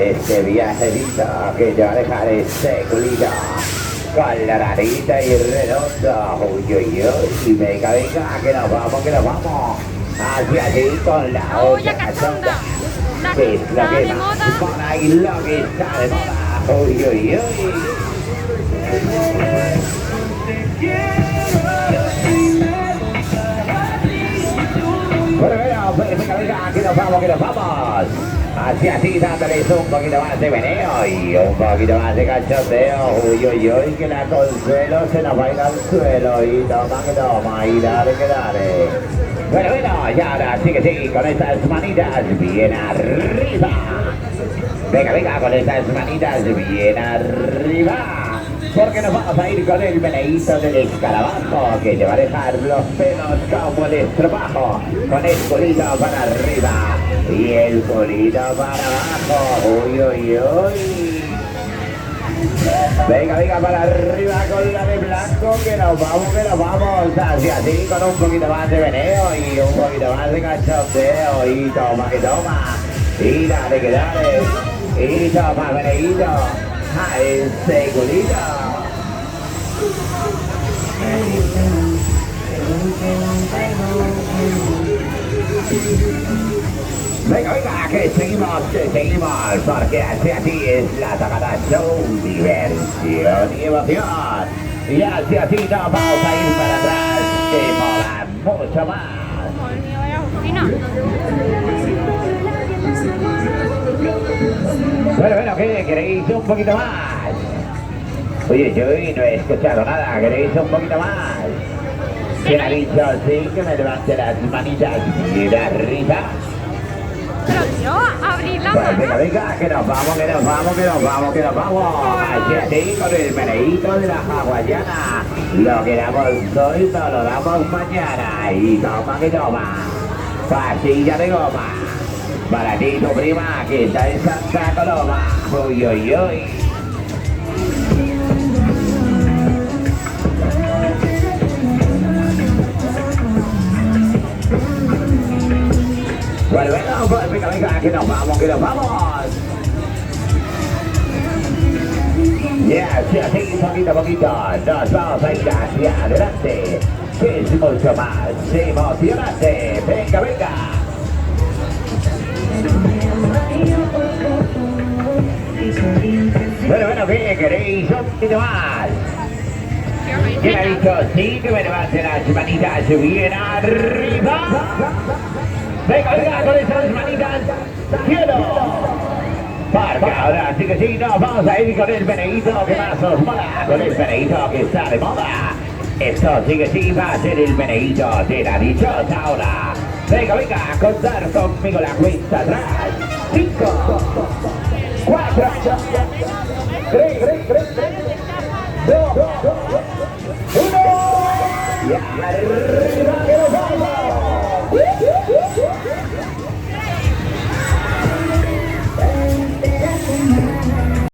este viajecito que te va a dejar este culito con la narita y redonda. Uy, uy, uy. Venga, venga, que nos vamos, que nos vamos. Hacia allí con la otra cachonda. Es lo que va por ahí, lo que está de moda. Uy, uy, uy. Bueno, venga, venga, que nos vamos, que nos vamos. Hacia así, dándoles un poquito más de meneo y un poquito más de cachondeo. Uy, uy, uy, que la Consuelo se nos va a ir al suelo. Y toma, que toma, y dale, que dale. Bueno, bueno, y ahora sí que sí, con estas manitas bien arriba. Venga, venga, con estas manitas bien arriba. Porque nos vamos a ir con el meneíto del escarabajo, que te va a dejar los pelos como el estropajo, con el culito para arriba y el culito para abajo. Uy, uy, uy. Venga, venga, para arriba con la de blanco, que nos vamos, hacia así, con un poquito más de meneo y un poquito más de cachondeo, y toma, que toma, y dale, que dale, y toma, meneíto. A ese culito. Venga, venga, que seguimos, porque así es la Tagada Show, diversión y emoción. Y así nos vamos a ir para atrás, que mola mucho más. Bueno, ¿qué queréis un poquito más? Oye, yo no he escuchado nada, ¿queréis un poquito más? ¿Quién ha dicho sí que me levante las manitas bien arriba? Pero yo, abrir la mano. Pues venga, venga, que nos vamos, que nos vamos, que nos vamos, que nos vamos. Así con el meneíto de la hawaiana. Lo que damos hoy no lo damos mañana. Y toma, que toma. Pastilla de goma. Para ti, tu prima, que está en Santa Coloma. Uy, uy, uy. Bueno, pues venga, venga, que nos vamos, que nos vamos. Sí, así, poquito a poquito, nos vamos a ir hacia adelante, que es mucho más emocionante. Venga, venga. Bueno, ¿qué queréis? Un poquito más. ¿Quién ha dicho sí que me levante las manitas bien arriba? Venga, venga, con esas manitas, cielo. Porque ahora sí que sí, nos vamos a ir con el meneíto que más os mola, con el meneíto que está de moda. Esto sí que sí va a ser el meneíto de la dichosa hora. Venga, venga, a contar conmigo la cuenta atrás. 5, 4, 3, 2, 1. Y arriba.